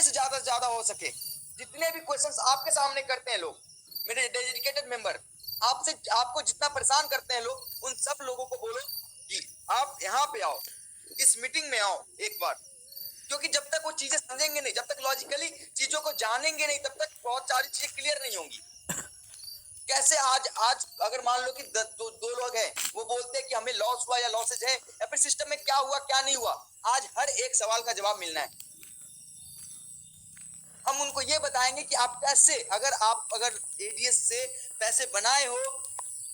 जितने से ज्यादा हो सके, जितने भी क्वेश्चंस आपके सामने करते हैं लोग, मेरे डेडिकेटेड मेंबर, आपसे आपको जितना परेशान करते हैं लोग, उन सब लोगों को बोलो कि आप यहाँ पे आओ, इस मीटिंग में आओ एक बार, क्योंकि जब तक वो चीजें समझेंगे नहीं, जब तक लॉजिकली चीजों को जानेंगे नहीं, तब तक बहुत सारी चीजें क्लियर नहीं होंगी। कैसे आज आज अगर मान लो कि दो लोग हैं, वो बोलते हैं कि हमें लॉस हुआ या लॉसेज है, या फिर सिस्टम में क्या हुआ क्या नहीं हुआ, आज हर एक सवाल का जवाब मिलना है। हम उनको ये बताएंगे कि आप कैसे, अगर एडीएस से पैसे बनाए हो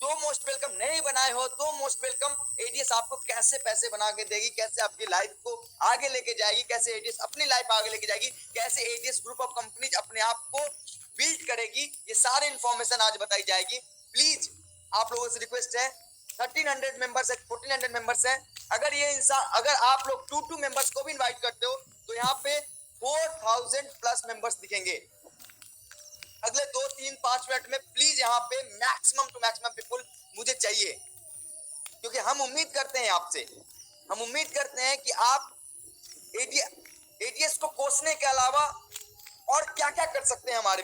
तो मोस्ट वेलकम, नहीं बनाए हो तो मोस्ट वेलकम। एडीएस आपको कैसे पैसे बना के देगी, कैसे आपकी लाइफ को आगे लेके जाएगी, कैसे एडीएस अपनी लाइफ आगे लेके जाएगी, कैसे एडीएस ग्रुप ऑफ कंपनीज अपने आप को बिल्ड करेगी, ये सारे इंफॉर्मेशन आज बताई जाएगी। प्लीज आप लोगों से रिक्वेस्ट है, 1300 मेंबर्स है, 1400 मेंबर्स है, अगर ये इंसान, अगर आप लोग 2 मेंबर्स को भी इन्वाइट करते हो तो यहाँ पे 4000 प्लस मेंबर्स दिखेंगे अगले 2-3-5 मिनट में। प्लीज यहाँ पे मैक्सिमम टू मैक्सिमम पीपल मुझे चाहिए, क्योंकि हम उम्मीद करते हैं आपसे, हम उम्मीद करते हैं कि आप एडीएस को कोसने के अलावा और क्या क्या कर सकते हैं। हमारे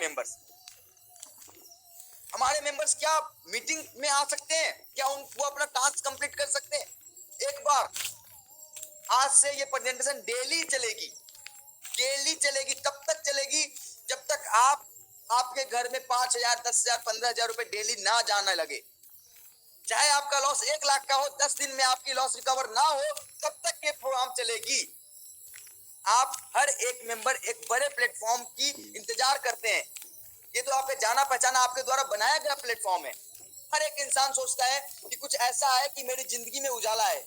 मेंबर्स क्या मीटिंग में आ सकते हैं, क्या वो अपना टास्क कंप्लीट कर सकते हैं एक बार। आज से ये प्रेजेंटेशन डेली चलेगी, तब तक चलेगी जब तक आपके घर में 5,000, 10,000, 15,000 रुपए डेली ना जाने लगे। चाहे आपका लॉस 1 लाख का हो, 10 दिन में आपकी लॉस रिकवर ना हो, तब तक ये प्रोग्राम चलेगी। आप हर एक मेंबर एक बड़े प्लेटफॉर्म की इंतजार करते हैं। ये तो आपके जाना पहचाना, आपके द्वारा बनाया गया प्लेटफॉर्म है। हर एक इंसान सोचता है कि कुछ ऐसा है कि मेरी जिंदगी में उजाला है।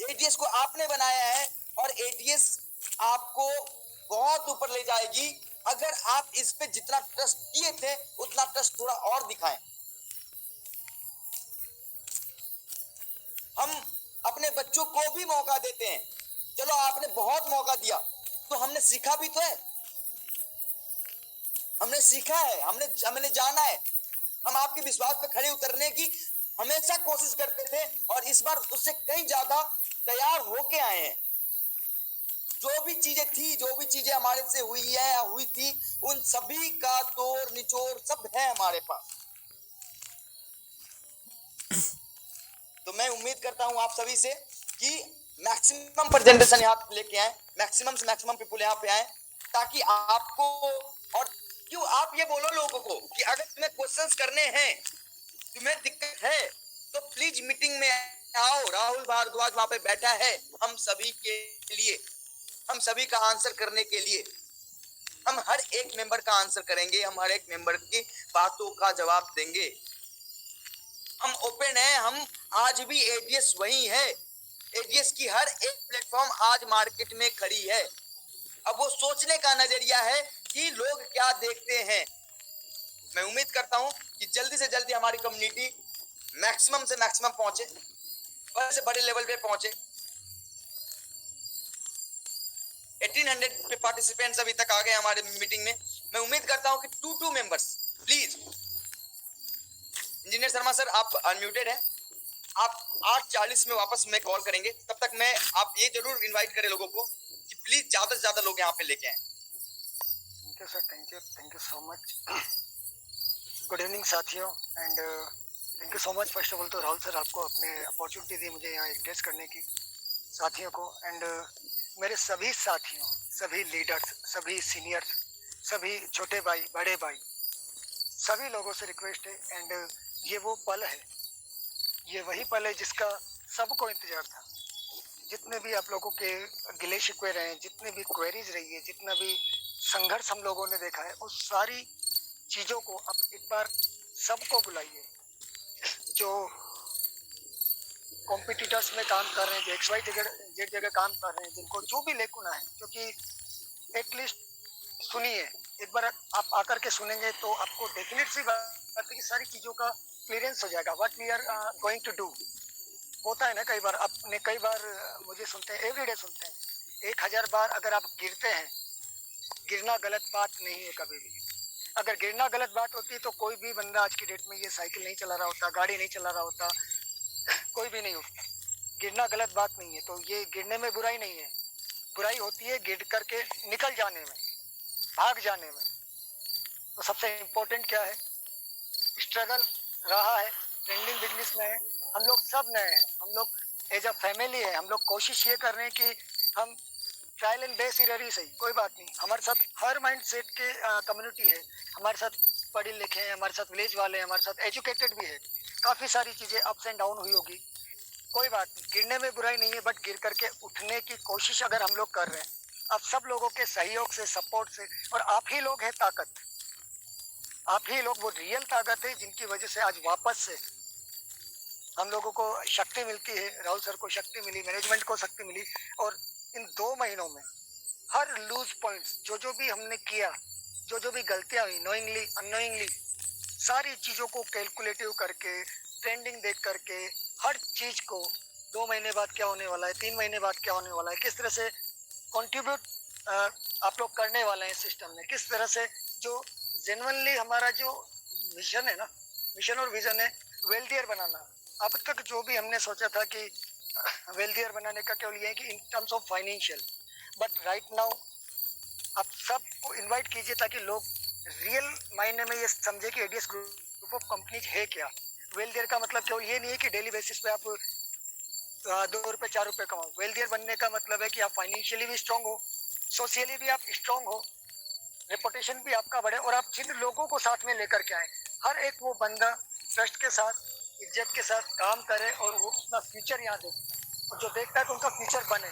एडीएस को आपने बनाया है और एडीएस आपको बहुत ऊपर ले जाएगी अगर आप इस पे जितना ट्रस्ट किए थे उतना ट्रस्ट थोड़ा और दिखाएं। हम अपने बच्चों को भी मौका देते हैं। चलो आपने बहुत मौका दिया, तो हमने सीखा भी तो है, हमने सीखा है, हमने जाना है। हम आपके विश्वास पे खड़े उतरने की हमेशा कोशिश करते थे और इस बार उससे कहीं ज्यादा तैयार होके आए हैं। जो भी चीजें हमारे से हुई है या हुई थी, उन सभी का तोड़ निचोड़ सब है हमारे पास। तो मैं उम्मीद करता हूं आप सभी से कि मैक्सिमम प्रेजेंटेशन यहाँ लेके आए, मैक्सिमम से मैक्सिमम पीपल यहाँ पे आए, ताकि आपको, और क्यों आप ये बोलो लोगों को कि अगर तुम्हें क्वेश्चंस करने हैं, तुम्हें दिक्कत है, तो प्लीज मीटिंग में आओ। राहुल भारद्वाज वहां पे बैठा है हम सभी के लिए, हम सभी का आंसर करने के लिए। हम हर एक मेंबर का आंसर करेंगे, हम हर एक मेंबर की बातों का जवाब देंगे। हम ओपन है, हम आज भी एडीएस वही है। एडीएस की हर एक प्लेटफॉर्म आज मार्केट में खड़ी है। अब वो सोचने का नजरिया है कि लोग क्या देखते हैं। मैं उम्मीद करता हूं कि जल्दी से जल्दी हमारी कम्युनिटी मैक्सिमम से मैक्सिमम पहुंचे, बड़े से बड़े लेवल पे पहुंचे। 1800 पार्टिसिपेंट्स अभी तक आ गए हमारे मीटिंग में। मैं उम्मीद करता हूं कि 2 members please. Engineer Sharma sir आप अनम्यूटेड हैं, आप 8:40 में वापस मैं कॉल करेंगे, तब तक मैं आप ये जरूर इनवाइट करें लोगों को कि प्लीज ज्यादा से ज्यादा लोग यहाँ पे लेके आए। Thank you sir, thank you so much. Good evening साथियों, and thank you so much first of all तो राहुल सर, आपको अपने अपॉर्चुनिटी दी मुझे यहाँ एड्रेस करने की साथियों को। एंड मेरे सभी साथियों, सभी लीडर्स, सभी सीनियर्स, सभी छोटे भाई, बड़े भाई, सभी लोगों से रिक्वेस्ट है। एंड ये वो पल है, ये वही पल है जिसका सबको इंतजार था। जितने भी आप लोगों के गिले शिकवे रहे, जितने भी क्वेरीज रही है, जितना भी संघर्ष हम लोगों ने देखा है, उस सारी चीज़ों को अब एक बार सबको बुलाइए। जो कॉम्पिटिटर्स में काम कर रहे हैं, जो XY जेड जगह काम कर रहे हैं, जिनको जो भी लेकुना है, क्योंकि एटलीस्ट सुनिए एक बार, आप आकर के सुनेंगे तो आपको डेफिनेट सी बात है कि सारी चीज़ों का क्लियरेंस हो जाएगा। What we are going to do. होता है ना, कई बार आपने, कई बार मुझे सुनते हैं, एवरीडे सुनते हैं, 1000 बार अगर आप गिरते हैं, गिरना गलत बात नहीं है कभी भी। अगर गिरना गलत बात होती तो कोई भी बंदा आज की डेट में ये साइकिल नहीं चला रहा होता, गाड़ी नहीं चला रहा होता, कोई भी नहीं होता। गिरना गलत बात नहीं है, तो ये गिरने में बुराई नहीं है। बुराई होती है गिर करके निकल जाने में, भाग जाने में। तो सबसे इम्पोर्टेंट क्या है, स्ट्रगल रहा है, ट्रेंडिंग बिजनेस में है, हम लोग सब नए हैं, हम लोग एज अ फैमिली है, हम लोग कोशिश ये कर रहे हैं कि हम ट्रायल एंड बेस इरर ही सही, कोई बात नहीं, हमारे साथ हर माइंड सेट के कम्युनिटी है, हमारे साथ पढ़े लिखे हैं, हमारे साथ विलेज वाले हैं, हमारे साथ एजुकेटेड भी है, काफ़ी सारी चीज़ें अप्स एंड डाउन हुई होगी, कोई बात नहीं, गिरने में बुराई नहीं है, बट गिर करके उठने की कोशिश अगर हम लोग कर रहे हैं, आप सब लोगों के सहयोग से, सपोर्ट से, और आप ही लोग हैं ताकत, आप ही लोग वो रियल ताकत है जिनकी वजह से आज वापस से हम लोगों को शक्ति मिलती है, राहुल सर को शक्ति मिली, मैनेजमेंट को शक्ति मिली, और इन 2 महीनों में हर लूज पॉइंट्स जो भी हमने किया, जो भी गलतियां हुई, नोइंगली अननोइंगली, सारी चीज़ों को कैलकुलेटिव करके, ट्रेंडिंग देख करके, हर चीज़ को 2 महीने बाद क्या होने वाला है, 3 महीने बाद क्या होने वाला है, किस तरह से कंट्रीब्यूट आप लोग करने वाले हैं सिस्टम में, किस तरह से जो जेन्युइनली हमारा जो मिशन है ना, मिशन और विजन है वेल्थियर बनाना। अब तक जो भी हमने सोचा था कि वेल्थियर बनाने का केवल ये है कि in terms of financial, but right now आप सबको इनवाइट कीजिए ताकि लोग रियल मायने में ये समझे कि एडीएस ग्रुप ऑफ कंपनीज है क्या। वेल्थियर का मतलब केवल ये नहीं है कि डेली बेसिस पे आप 2 रुपये 4 रुपये कमाओ। वेल्थियर बनने का मतलब है कि आप फाइनेंशियली भी स्ट्रांग हो, सोशली भी आप स्ट्रांग हो, रेपुटेशन भी आपका बढ़े, और आप जिन लोगों को साथ में लेकर के आए, हर एक वो बंदा ट्रस्ट के साथ, इज्जत के साथ काम करे और वो अपना फ्यूचर यहाँ दे, और जो देखता है तो उनका फ्यूचर बने।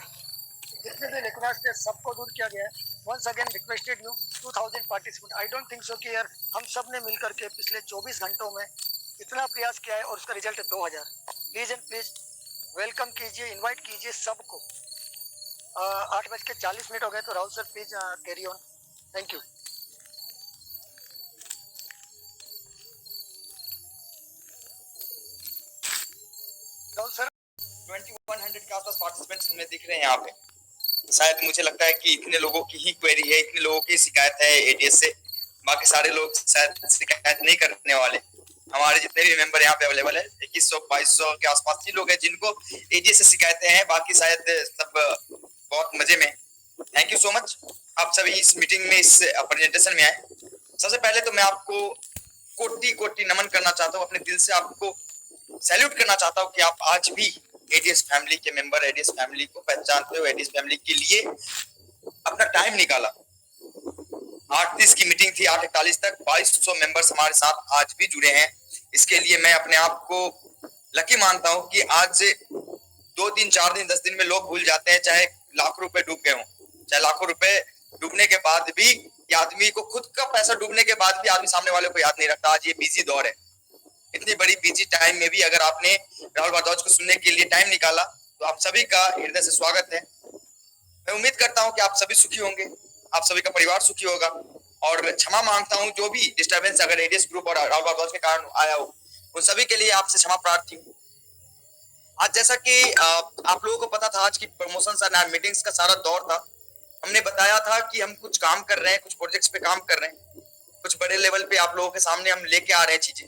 जितने भी लिखनास थे सबको दूर किया गया है। Once again requested you 2000 participant, I don't think so कि यार हम सब ने मिलकर के पिछले 24 घंटों में इतना प्रयास किया है और उसका रिजल्ट है 2000। प्लीज एंड प्लीज वेलकम कीजिए, इनवाइट कीजिए सबको। 8:40 हो गए, तो Rahul sir please carry on. Thank you. Rahul sir 2100 के आसपास पार्टिसिपेंट्स हमें दिख रहे हैं यहाँ पे। शायद मुझे लगता है कि इतने लोगों की ही क्वेरी है, इतने लोगों की शिकायत है एटीएस से, बाकी सारे लोग शायद शिकायत नहीं करने वाले। हमारे जितने भी मेंबर यहाँ पे अवेलेबल है 2100-2200 के आसपास ही लोग हैं जिनको एटीएस से शिकायतें हैं, बाकी शायद सब बहुत मजे में। थैंक यू सो मच, आप सभी इस मीटिंग में, इस प्रेजेंटेशन में आए। सबसे पहले तो मैं आपको कोटि कोटि नमन करना चाहता हूँ, अपने दिल से आपको सैल्यूट करना चाहता हूँ कि आप आज भी एडीएस फैमिली के मेंबर, एडीएस फैमिली को पहचानते हो, एडीएस फैमिली के लिए अपना टाइम निकाला। 8:30 की मीटिंग थी, 8:41 तक 2200 मेंबर्स हमारे साथ आज भी जुड़े हैं। इसके लिए मैं अपने आप को लकी मानता हूँ कि आज 2 दिन 4 दिन 10 दिन में लोग भूल जाते हैं, चाहे लाखों रुपए डूब गए हों, चाहे लाखों रुपए डूबने के बाद भी आदमी को, खुद का पैसा डूबने के बाद भी आदमी सामने वाले को याद नहीं रखता। आज ये बिजी दौर है, इतनी बड़ी बिजी टाइम में भी अगर आपने राहुल भारद्वाज को सुनने के लिए टाइम निकाला तो आप सभी का हृदय से स्वागत है। मैं उम्मीद करता हूं कि आप सभी सुखी होंगे, आप सभी का परिवार सुखी होगा, और मैं क्षमा मांगता हूं जो भी डिस्टर्बेंस अगर एडीएस ग्रुप और राहुल भारद्वाज के कारण आया हो, उन सभी के लिए आपसे क्षमा प्रार्थी हूँ। आज जैसा कि आप लोगों को पता था, आज की प्रमोशन और मीटिंग्स का सारा दौर था। हमने बताया था कि हम कुछ काम कर रहे हैं, कुछ प्रोजेक्ट्स पे काम कर रहे हैं, कुछ बड़े लेवल पे आप लोगों के सामने हम लेके आ रहे हैं चीजें।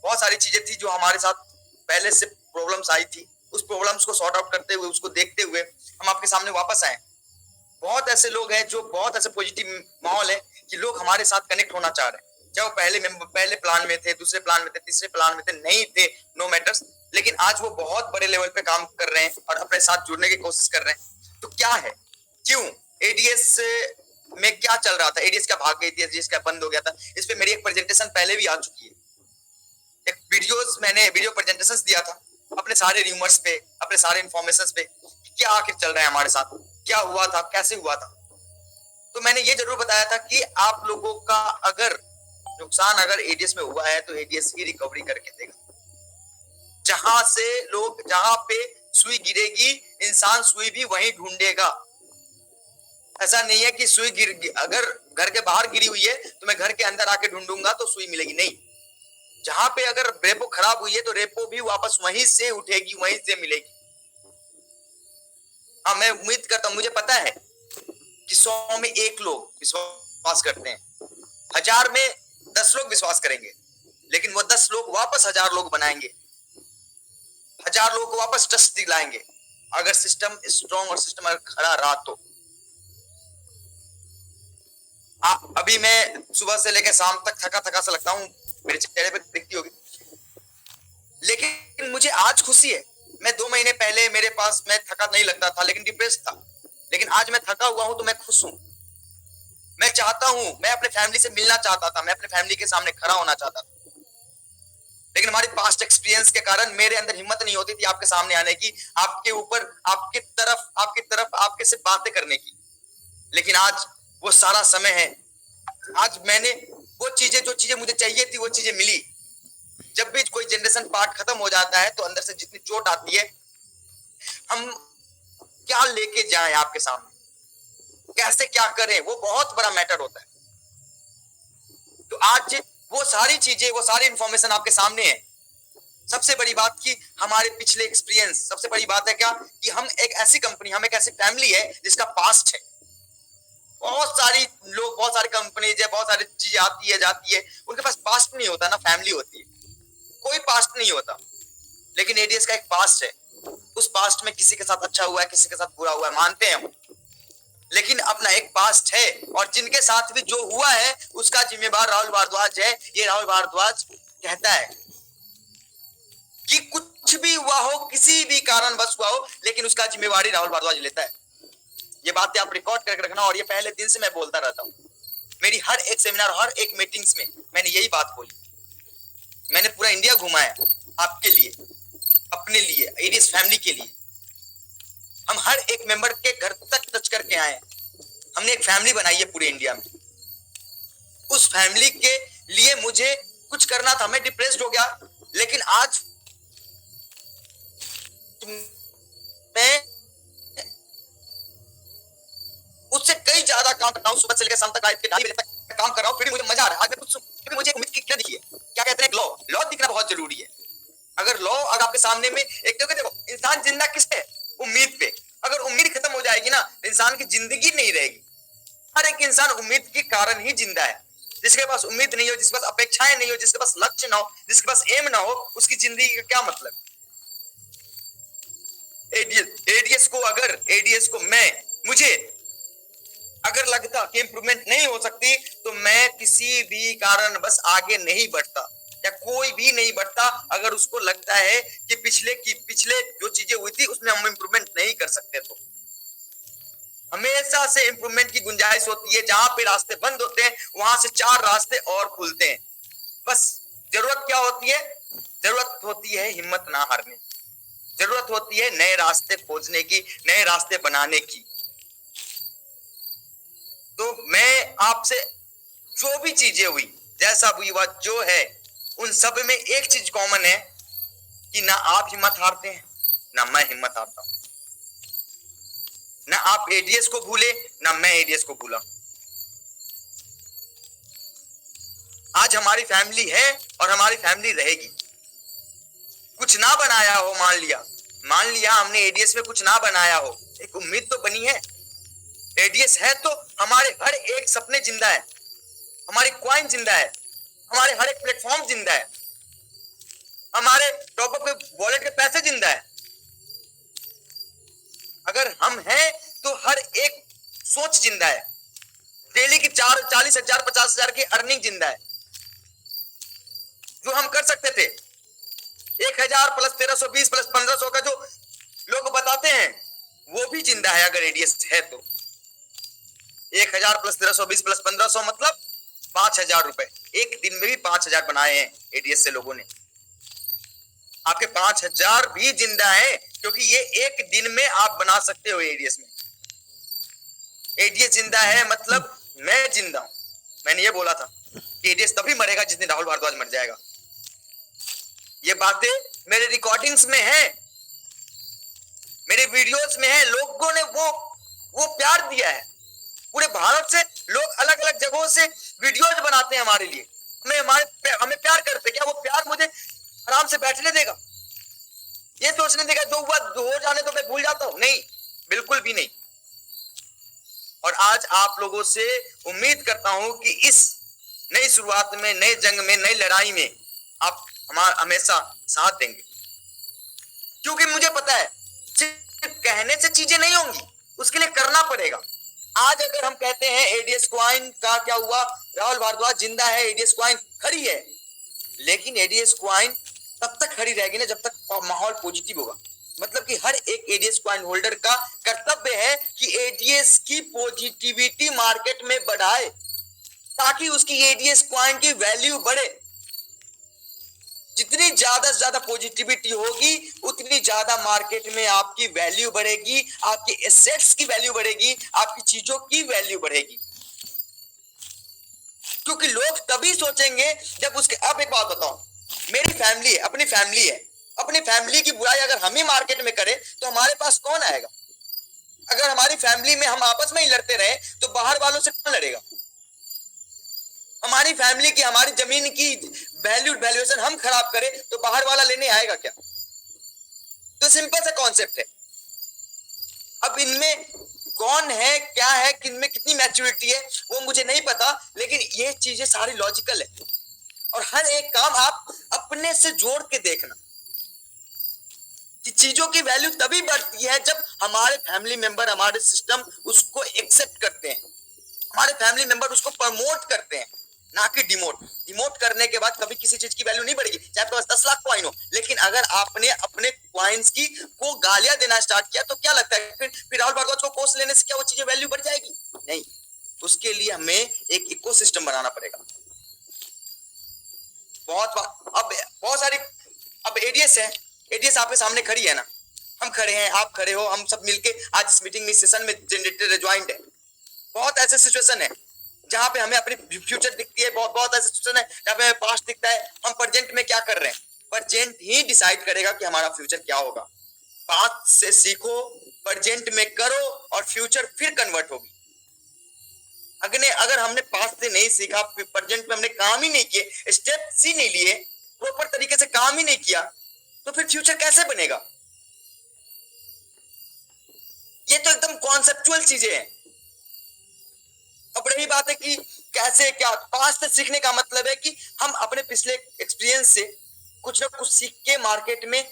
बहुत सारी चीजें थी जो हमारे साथ पहले से प्रॉब्लम्स आई थी, उस प्रॉब्लम्स को सॉर्ट आउट करते हुए, उसको देखते हुए हम आपके सामने वापस आए। बहुत ऐसे लोग हैं जो, बहुत ऐसे पॉजिटिव माहौल है कि लोग हमारे साथ कनेक्ट होना चाह रहे हैं, चाहे वो पहले प्लान में थे, दूसरे प्लान में थे, तीसरे प्लान में थे, नहीं थे, नो मैटर्स, लेकिन आज वो बहुत बड़े लेवल पे काम कर रहे हैं और अपने साथ जुड़ने की कोशिश कर रहे हैं। तो क्या है, क्यों एडीएस में क्या चल रहा था, एडीएस क्या भाग गई थी, एडीएस क्या बंद हो गया था, इस पे मेरी एक प्रेजेंटेशन पहले भी आ चुकी है। एक मैंने वीडियो प्रेजेंटेशंस दिया था अपने सारे र्यूमर्स पे, अपने सारे इंफॉर्मेशंस पे, क्या आखिर चल रहा है हमारे साथ, क्या हुआ था, कैसे हुआ था। तो मैंने ये जरूर बताया था कि आप लोगों का अगर नुकसान अगर एडीएस में हुआ है तो एडीएस ही रिकवरी करके देगा। जहां पे सुई गिरेगी, इंसान सुई भी वहीं ढूंढेगा। ऐसा नहीं है कि सुई अगर घर के बाहर गिरी हुई है तो मैं घर के अंदर आके ढूंढूंगा तो सुई मिलेगी, नहीं। जहां पे अगर रेपो खराब हुई है तो रेपो भी वापस वहीं से उठेगी, वहीं से मिलेगी। हाँ, मैं उम्मीद करता हूं, मुझे पता है कि 100 में 1 लोग विश्वास करते हैं, 1000 में 10 लोग विश्वास करेंगे, लेकिन वो 10 लोग वापस 1000 लोग बनाएंगे, 1000 लोगों को वापस ट्रस्ट दिलाएंगे, अगर सिस्टम स्ट्रॉन्ग और सिस्टम अगर खड़ा रहा तो। अभी मैं सुबह से लेकर शाम तक थका थका सा लगता हूँ, मेरे चेहरे पे दिखती होगी, लेकिन मुझे आज खुशी है। मैं 2 महीने पहले मेरे पास मैं थका नहीं लगता था, लेकिन डिप्रेस था, लेकिन आज मैं थका हुआ हूं तो मैं खुश हूं। मैं चाहता हूं, मैं अपने फैमिली से मिलना चाहता था, मैं अपने फैमिली के सामने खड़ा होना चाहता था, लेकिन हमारी पास्ट एक्सपीरियंस के कारण मेरे अंदर हिम्मत नहीं होती थी आपके सामने आने की, आपके ऊपर, आपकी तरफ आपके से बातें करने की। लेकिन आज वो सारा समय है। आज मैंने वो चीजें, जो चीजें मुझे चाहिए थी, वो चीजें मिली। जब भी कोई जनरेशन पार्ट खत्म हो जाता है तो अंदर से जितनी चोट आती है, हम क्या लेके जाएं आपके सामने, कैसे क्या करें, वो बहुत बड़ा मैटर होता है। तो आज वो सारी चीजें, वो सारी इंफॉर्मेशन आपके सामने है। सबसे बड़ी बात की हमारे पिछले एक्सपीरियंस, सबसे बड़ी बात है क्या कि हम एक ऐसी कंपनी, हम एक ऐसी फैमिली है जिसका पास्ट है। बहुत सारी लोग, बहुत सारी कंपनीज है, बहुत सारी चीजें आती है जाती है, उनके पास पास्ट नहीं होता ना, फैमिली होती है, कोई पास्ट नहीं होता। लेकिन एडीएस का एक पास्ट है। उस पास्ट में किसी के साथ अच्छा हुआ है, किसी के साथ बुरा हुआ है, मानते हैं हम, लेकिन अपना एक पास्ट है। और जिनके साथ भी जो हुआ है उसका जिम्मेदार राहुल भारद्वाज है। ये राहुल भारद्वाज कहता है कि कुछ भी हुआ हो, किसी भी कारणवश हुआ हो, लेकिन उसका जिम्मेवारी राहुल भारद्वाज लेता है। ये बातें आप रिकॉर्ड करके रखना। और ये पहले दिन से मैं बोलता रहता हूँ, मेरी हर एक सेमिनार, हर एक मीटिंग्स में मैंने यही बात बोली। मैंने पूरा इंडिया घुमाया आपके लिए, अपने लिए, एडीएस फैमिली के लिए। हम हर एक मेंबर के घर तक टच करके आए। हमने एक फैमिली बनाई है पूरे इंडिया में। उस फैमिली के लिए मुझे कुछ करना था। मैं डिप्रेस्ड हो गया, लेकिन आज मैं उससे कई ज्यादा काम करता हूँ। सुबह से लेकर शाम तक रात के 2:30 बजे तक काम कर रहा हूँ, फिर मुझे मजा आ रहा है। आज मैं कुछ, क्योंकि मुझे उम्मीद की क्या दिखी है, क्या कहते हैं, लॉ, लॉ दिखना बहुत जरूरी है। अगर लॉ अगर आपके सामने में एक, देखो इंसान जिंदा किस है, उम्मीद पे। अगर उम्मीद खत्म हो जाएगी ना तो इंसान की जिंदगी नहीं रहेगी। हर एक इंसान उम्मीद के कारण ही जिंदा है। जिसके पास उम्मीद नहीं हो, जिसके पास अपेक्षाएं नहीं हो, जिसके पास लक्ष्य ना हो, जिसके पास एम ना हो, उसकी जिंदगी का क्या मतलब। एडीएस को मुझे अगर लगता कि इंप्रूवमेंट नहीं हो सकती तो मैं किसी भी कारण बस आगे नहीं बढ़ता, या कोई भी नहीं बढ़ता। अगर उसको लगता है कि पिछले जो चीजें हुई थी उसमें हम इंप्रूवमेंट नहीं कर सकते, तो हमेशा से इंप्रूवमेंट की गुंजाइश होती है। जहां पे रास्ते बंद होते हैं वहां से 4 रास्ते और खुलते हैं। बस जरूरत क्या होती है? जरूरत होती है हिम्मत ना हारने, जरूरत होती है नए रास्ते खोजने की, नए रास्ते बनाने की। तो मैं आपसे जो भी चीजें हुई, जैसा भी हुआ, जो है, उन सब में एक चीज कॉमन है कि ना आप हिम्मत हारते हैं, ना मैं हिम्मत हारता हूं। ना आप एडीएस को भूले, ना मैं एडीएस को भूला। आज हमारी फैमिली है और हमारी फैमिली रहेगी। कुछ ना बनाया हो, मान लिया हमने एडीएस में कुछ ना बनाया हो, एक उम्मीद तो बनी है। एडीएस है तो हमारे हर एक सपने जिंदा है, हमारी क्वाइन जिंदा है, हमारे हर एक प्लेटफॉर्म जिंदा है, हमारे टॉप अप के वॉलेट के पैसे जिंदा है। अगर हम हैं तो हर एक सोच जिंदा है, डेली की 40,000 50,000 की अर्निंग जिंदा है। जो हम कर सकते थे 1,000 प्लस 1,320 प्लस 1,500 का जो लोग बताते हैं, वो भी जिंदा है अगर एडीएस है तो। 1,000 प्लस 1,320 प्लस 1,500 मतलब 5,000 रुपए। एक दिन में भी 5,000 बनाए हैं एडीएस से लोगों ने। आपके 5,000 भी जिंदा है, क्योंकि ये एक दिन में आप बना सकते हो एडीएस में। एडीएस जिंदा है मतलब मैं जिंदा हूं। मैंने ये बोला था कि एडीएस तभी मरेगा जिस दिन राहुल भारद्वाज मर जाएगा। ये बातें मेरे रिकॉर्डिंग्स में है, मेरे वीडियोस में है। लोगों ने वो प्यार दिया है। पूरे भारत से लोग अलग अलग जगहों से वीडियोज बनाते हैं हमारे लिए, हमें प्यार करते। क्या वो प्यार मुझे आराम से बैठने देगा, ये सोचने देगा जो हुआ हो जाने तो मैं भूल जाता हूं? नहीं, बिल्कुल भी नहीं। और आज आप लोगों से उम्मीद करता हूं कि इस नई शुरुआत में, नए जंग में, नई लड़ाई में आप हमारा हमेशा साथ देंगे। क्योंकि मुझे पता है सिर्फ कहने से चीजें नहीं होंगी, उसके लिए करना पड़ेगा। आज अगर हम कहते हैं एडीएस क्वाइन का क्या हुआ, राहुल भारद्वाज जिंदा है, एडीएस क्वाइन खड़ी है, लेकिन एडीएस क्वाइन तब तक खड़ी रहेगी ना जब तक माहौल पॉजिटिव होगा। मतलब कि हर एक एडीएस क्वाइन होल्डर का कर्तव्य है कि एडीएस की पॉजिटिविटी मार्केट में बढ़ाए ताकि उसकी एडीएस क्वाइन की वैल्यू बढ़े। जितनी ज्यादा से ज्यादा पॉजिटिविटी होगी उतनी ज्यादा मार्केट में आपकी वैल्यू बढ़ेगी, आपकी एसेट्स की वैल्यू बढ़ेगी, आपकी चीजों की वैल्यू बढ़ेगी। क्योंकि लोग तभी सोचेंगे जब उसके, अब एक बात बताओ, मेरी फैमिली है, अपनी फैमिली है, अपनी फैमिली की बुराई अगर हम ही मार्केट में करें तो हमारे पास कौन आएगा? अगर हमारी फैमिली में हम आपस में ही लड़ते रहे तो बाहर वालों से कौन लड़ेगा? हमारी फैमिली की, हमारी जमीन की वैल्यूएशन हम खराब करें तो बाहर वाला लेने आएगा क्या? तो सिंपल सा कॉन्सेप्ट है। अब इनमें कौन है, क्या है, किनमें कितनी मैच्योरिटी है वो मुझे नहीं पता, लेकिन ये चीजें सारी लॉजिकल है और हर एक काम आप अपने से जोड़ के देखना कि चीजों की वैल्यू तभी बढ़ती है जब हमारे फैमिली मेंबर, हमारे सिस्टम उसको एक्सेप्ट करते हैं, हमारे फैमिली मेंबर उसको प्रमोट करते हैं, ना कि डिमोट करने के बाद कभी किसी चीज की वैल्यू नहीं बढ़ेगी, चाहे आपके पास 10 लाख कॉइन हो। लेकिन अगर आपने अपने कॉइन्स की को गालियां देना स्टार्ट किया तो क्या लगता है फिर राहुल भारद्वाज को कोर्स लेने से क्या वो चीजें वैल्यू बढ़ जाएगी? नहीं, उसके लिए हमें एक इकोसिस्टम बनाना पड़ेगा। अब बहुत सारी, अब एडीएस है, एडीएस आपके सामने खड़ी है ना, हम खड़े हैं, आप खड़े हो, हम सब मिलके आज इस मीटिंग में, इस सेशन में जनरेटेड ज्वाइंट है। बहुत ऐसे सिचुएशन है जहां पे हमें अपनी फ्यूचर दिखती है, बहुत ऐसे सिचुएशन है जहां पे हमें पास्ट दिखता है। हम प्रेजेंट में क्या कर रहे हैं, प्रेजेंट ही डिसाइड करेगा कि हमारा फ्यूचर क्या होगा। पास्ट से सीखो, प्रेजेंट में करो और फ्यूचर फिर कन्वर्ट होगी। अगर हमने पास्ट से नहीं सीखा, प्रेजेंट में हमने काम ही नहीं किए, स्टेप्स ही नहीं लिए, प्रॉपर तरीके से काम ही नहीं किया, तो फिर फ्यूचर कैसे बनेगा? ये तो एकदम कॉन्सेप्चुअल चीजें हैं। अब रही बात है कि कैसे क्या, पास्ट से सीखने का मतलब है कि हम अपने पिछले एक्सपीरियंस से कुछ ना कुछ सीख के मार्केट में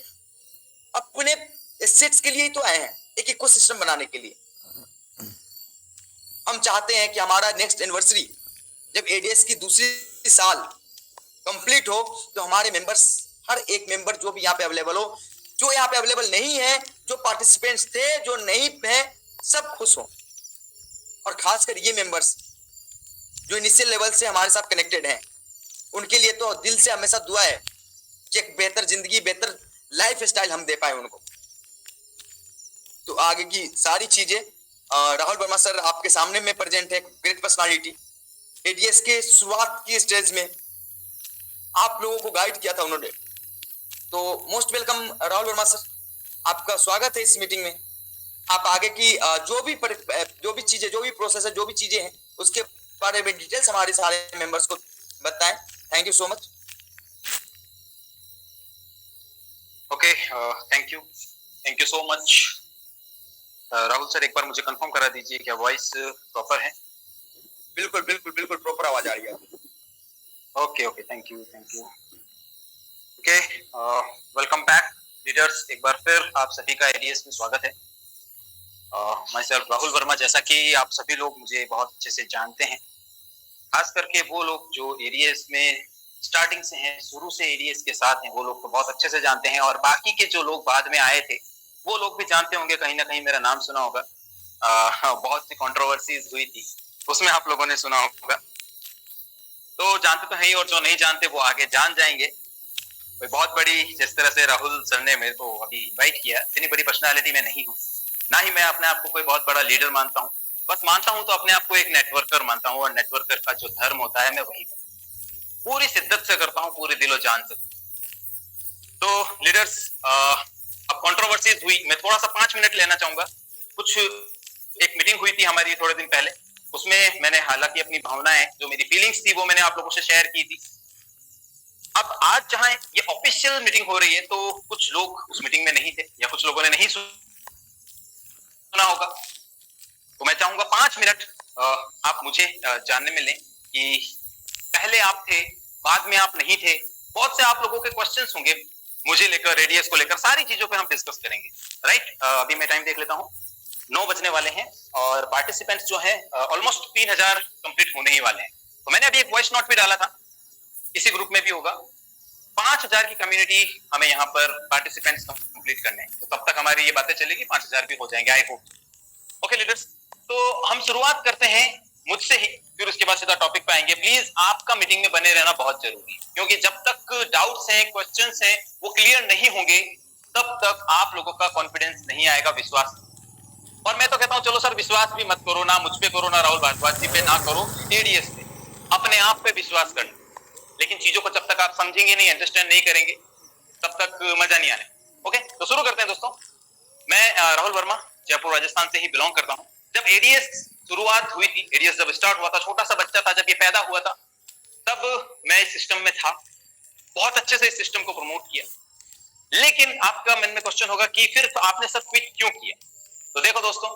अपने एसेट्स के लिए ही तो आए हैं, एक इकोसिस्टम बनाने के लिए। हम चाहते हैं कि हमारा नेक्स्ट एनिवर्सरी जब एडीएस की दूसरी साल कंप्लीट हो तो हमारे मेंबर्स, हर एक मेंबर जो भी यहाँ पे अवेलेबल हो, जो यहाँ पे अवेलेबल नहीं है, जो पार्टिसिपेंट्स थे, जो नहीं है, सब खुश हो। और खासकर ये मेंबर्स जो इनिशियल लेवल से हमारे साथ कनेक्टेड हैं, उनके लिए तो दिल से हमेशा दुआ है कि एक बेहतर जिंदगी, बेहतर लाइफ स्टाइल हम दे पाए उनको। तो आगे की सारी चीजें राहुल वर्मा सर आपके सामने में प्रेजेंट है, ग्रेट पर्सनालिटी। एडीएस के शुरुआत की स्टेज में आप लोगों को गाइड किया था उन्होंने, तो most welcome Rahul Verma sir, आपका स्वागत है इस मीटिंग में। आप आगे की जो भी चीजें, जो भी प्रोसेस है, जो भी चीजें हैं, उसके बारे में डिटेल्स हमारे सारे मेंबर्स को बताएं। Thank you so much. Okay, thank you so much Rahul sir. एक बार मुझे कंफर्म करा दीजिए क्या वॉइस प्रॉपर है? बिल्कुल बिल्कुल बिल्कुल प्रॉपर आवाज आ रही है। Okay, thank you. Okay, welcome back leaders, एक बार फिर आप सभी का एडीएस में स्वागत है। मैं सर राहुल वर्मा, जैसा कि आप सभी लोग मुझे बहुत अच्छे से जानते हैं, खास करके वो लोग जो एडीएस में स्टार्टिंग से हैं, शुरू से एडीएस के साथ हैं, वो लोग तो बहुत अच्छे से जानते हैं, और बाकी के जो लोग बाद में आए थे वो लोग भी जानते होंगे, कहीं ना कहीं मेरा नाम सुना होगा। बहुत सी कंट्रोवर्सीज हुई थी, उसमें आप लोगों ने सुना होगा। तो जानते तो है ही, और जो नहीं जानते वो आगे जान जाएंगे। कोई बहुत बड़ी, जिस तरह से राहुल सर ने मेरे को अभी इन्वाइट किया, इतनी बड़ी पर्सनालिटी में नहीं हूँ, ना ही मैं अपने आप को कोई बहुत बड़ा लीडर मानता हूँ। बस मानता हूँ तो अपने आप को एक नेटवर्कर मानता हूँ, और नेटवर्कर का जो धर्म होता है मैं वही पूरी शिद्दत से करता हूँ, पूरे दिलो जान से। तो लीडर्स, अब कंट्रोवर्सीज हुई, मैं थोड़ा सा 5 मिनट लेना चाहूंगा। कुछ एक मीटिंग हुई थी हमारी थोड़े दिन पहले, उसमें मैंने हालांकि अपनी भावनाएं, जो मेरी फीलिंग्स थी, वो मैंने आप लोगों से शेयर की थी। अब आज जहां ये ऑफिशियल मीटिंग हो रही है, तो कुछ लोग उस मीटिंग में नहीं थे, या कुछ लोगों ने नहीं सुना होगा। तो मैं चाहूंगा 5 मिनट आप मुझे जानने में लें कि पहले आप थे, बाद में आप नहीं थे। बहुत से आप लोगों के क्वेश्चंस होंगे मुझे लेकर, रेडियस को लेकर, सारी चीजों पे हम डिस्कस करेंगे। राइट, अभी मैं टाइम देख लेता हूं। 9 बजने वाले हैं और पार्टिसिपेंट्स जो हैं ऑलमोस्ट 3000 कंप्लीट होने ही वाले हैं। तो मैंने अभी एक वॉइस नोट भी डाला था, इसी ग्रुप में भी होगा। 5000 की कम्युनिटी हमें यहाँ पर पार्टिसिपेंट्स कंप्लीट करने हैं, तो तब तक हमारी ये बातें चलेगी, 5000 भी हो जाएंगे आई होप। ओके लीडर्स, तो हम शुरुआत करते हैं मुझसे ही, फिर उसके बाद सीधा टॉपिक पे आएंगे। प्लीज आपका मीटिंग में बने रहना बहुत जरूरी है, क्योंकि जब तक डाउट्स हैं, क्वेश्चंस हैं, वो क्लियर नहीं होंगे तब तक आप लोगों का कॉन्फिडेंस नहीं आएगा, विश्वास। और मैं तो कहता हूं चलो सर विश्वास भी मत करो, ना मुझ पे करो, ना राहुल भारद्वाज जी पे, ना करो एडीएस पे, अपने आप पे विश्वास करना। लेकिन चीजों को जब तक आप समझेंगे नहीं, अंडरस्टैंड नहीं करेंगे, तब तक मजा नहीं आने। ओके, तो शुरू करते हैं दोस्तों। मैं राहुल वर्मा जयपुर राजस्थान से ही बिलोंग करता हूँ। जब एडीएस शुरुआत हुई थी, एडीएस जब स्टार्ट हुआ था, छोटा सा बच्चा था जब ये पैदा हुआ था, तब मैं इस सिस्टम में था, बहुत अच्छे से इस सिस्टम को प्रमोट किया। लेकिन आपका मन में क्वेश्चन होगा कि फिर तो आपने सब क्विट क्यों किया? तो देखो दोस्तों,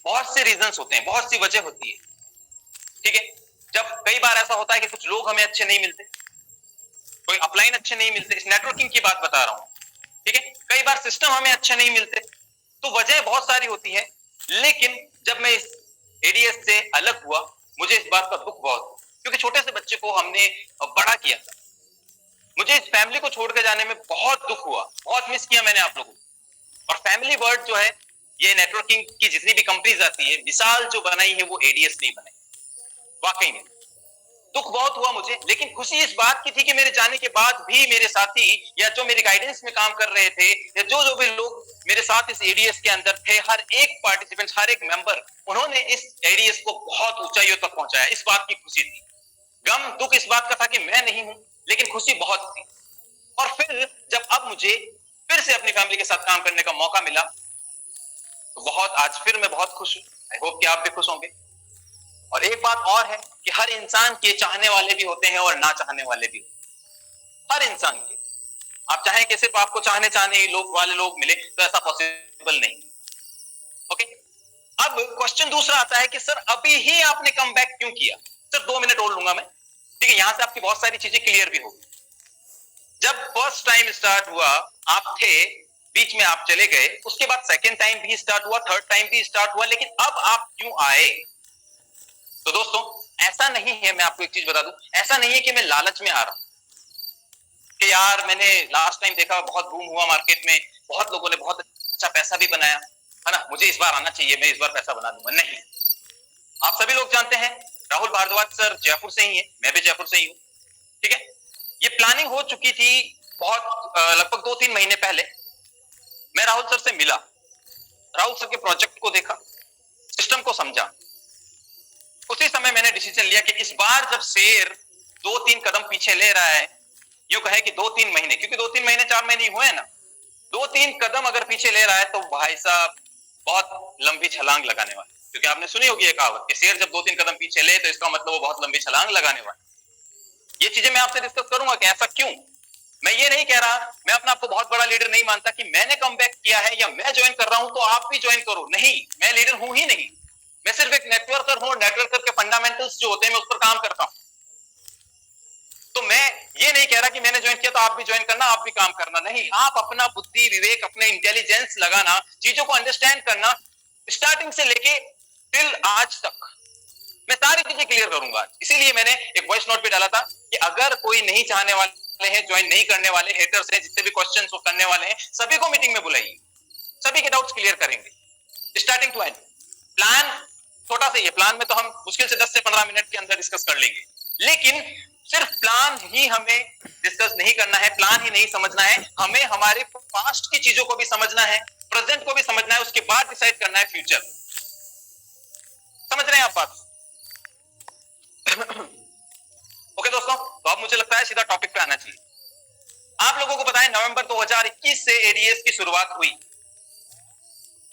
बहुत से रीजंस होते हैं, बहुत सी वजह होती है, ठीक है। जब कई बार ऐसा होता है कि कुछ लोग हमें अच्छे नहीं मिलते, कोई अपलाइन अच्छे नहीं मिलते, इस नेटवर्किंग की बात बता रहा हूं, ठीक है। कई बार सिस्टम हमें अच्छे नहीं मिलते, तो वजह बहुत सारी होती है। लेकिन जब मैं इस एडीएस से अलग हुआ, मुझे इस बात का दुख बहुत, क्योंकि छोटे से बच्चे को हमने बड़ा किया था। मुझे इस फैमिली को छोड़ के जाने में बहुत दुख हुआ, बहुत मिस किया मैंने आप लोगों को। और फैमिली वर्ड जो है, ये नेटवर्किंग की जितनी भी कंपनीज आती है, मिसाल जो बनाई है वो एडीएस नहीं बनाई। वाकई में दुख बहुत हुआ मुझे, लेकिन खुशी इस बात की थी कि मेरे जाने के बाद भी मेरे साथी या जो मेरे गाइडेंस में काम कर रहे थे, या जो भी लोग मेरे साथ इस एडीएस के अंदर थे, हर एक पार्टिसिपेंट, हर एक मेंबर, उन्होंने इस एडीएस को बहुत ऊंचाइयों तक पहुंचाया। इस बात की खुशी थी। गम दुख इस बात का था कि मैं नहीं हूं, लेकिन खुशी बहुत थी। और फिर जब अब मुझे फिर से अपनी फैमिली के साथ काम करने का मौका मिला, तो बहुत, आज फिर मैं बहुत खुश हूं। आई होप कि आप भी खुश होंगे। और एक बात और है कि हर इंसान के चाहने वाले भी होते हैं और ना चाहने वाले भी होते हैं। हर इंसान के, आप चाहें कि सिर्फ आपको चाहने लोग वाले लोग मिले, तो ऐसा पॉसिबल नहीं। ओके, अब क्वेश्चन दूसरा आता है कि सर अभी ही आपने कम बैक क्यों किया? सिर्फ 2 मिनट और लूंगा मैं, ठीक है। यहां से आपकी बहुत सारी चीजें क्लियर भी होगी। जब फर्स्ट टाइम स्टार्ट हुआ, आप थे, बीच में आप चले गए, उसके बाद सेकेंड टाइम भी स्टार्ट हुआ, थर्ड टाइम भी स्टार्ट हुआ, लेकिन अब आप क्यों आए? तो दोस्तों, ऐसा नहीं है, मैं आपको एक चीज बता दूं, ऐसा नहीं है कि मैं लालच में आ रहा हूं कि यार मैंने लास्ट टाइम देखा बहुत बूम हुआ मार्केट में, बहुत लोगों ने बहुत अच्छा पैसा भी बनाया है ना, मुझे इस बार आना चाहिए, मैं इस बार पैसा बना दूंगा। नहीं, आप सभी लोग जानते हैं राहुल भारद्वाज सर जयपुर से ही है, मैं भी जयपुर से ही हूँ, ठीक है। ये प्लानिंग हो चुकी थी बहुत, लगभग 2-3 महीने पहले। मैं राहुल सर से मिला, राहुल सर के प्रोजेक्ट को देखा, सिस्टम को समझा। उसी समय मैंने डिसीजन लिया कि इस बार जब शेर 2-3 कदम पीछे ले रहा है, यूं कहे कि 2-3 महीने, क्योंकि 2-3 महीने 4 महीने हुए हैं ना, 2-3 कदम अगर पीछे ले रहा है, तो भाई साहब बहुत लंबी छलांग लगाने वाला। क्योंकि आपने सुनी होगी एक कहावत कि शेर जब 2-3 कदम पीछे ले, तो इसका मतलब वो बहुत लंबी छलांग लगाने वाला। ये चीजें मैं आपसे डिस्कस करूंगा कि ऐसा क्यों। मैं ये नहीं कह रहा, मैं अपना आपको बहुत बड़ा लीडर नहीं मानता कि मैंने कमबैक किया है या मैं ज्वाइन कर रहा हूं तो आप भी ज्वाइन करो। नहीं, मैं लीडर हूं ही नहीं, मैं सिर्फ एक नेटवर्कर हूं। नेटवर्कर के फंडामेंटल्स जो होते हैं, मैं उस पर काम करता हूं। तो मैं ये नहीं कह रहा कि मैंने ज्वाइन किया तो आप भी ज्वाइन करना, आप भी काम करना। नहीं, आप अपना बुद्धि, विवेक, अपने इंटेलिजेंस लगाना, चीजों को अंडरस्टैंड करना, स्टार्टिंग से लेके टिल आज तक मैं सारी चीजें क्लियर करूंगा। इसीलिए मैंने एक वॉइस नोट भी डाला था कि अगर कोई नहीं चाहने वाले हैं, ज्वाइन नहीं करने वाले, हेटर्स हैं, जितने भी क्वेश्चन करने वाले हैं, सभी को मीटिंग में बुलाइए, सभी के डाउट्स क्लियर करेंगे स्टार्टिंग टू एंड। प्लान छोटा सा ही है, प्लान में तो हम मुश्किल से 10 से 15 मिनट के अंदर डिस्कस कर लेंगे, लेकिन सिर्फ प्लान ही हमें डिस्कस नहीं करना है, प्लान ही नहीं समझना है, हमें हमारे पास्ट की चीजों को भी समझना है, प्रेजेंट को भी समझना है, उसके बाद डिसाइड करना है फ्यूचर। समझ रहे हैं आप बात? ओके दोस्तों, तो अब मुझे लगता है सीधा टॉपिक पे आना चाहिए। आप लोगों को पता है नवंबर 2021 से एडीएस की शुरुआत हुई।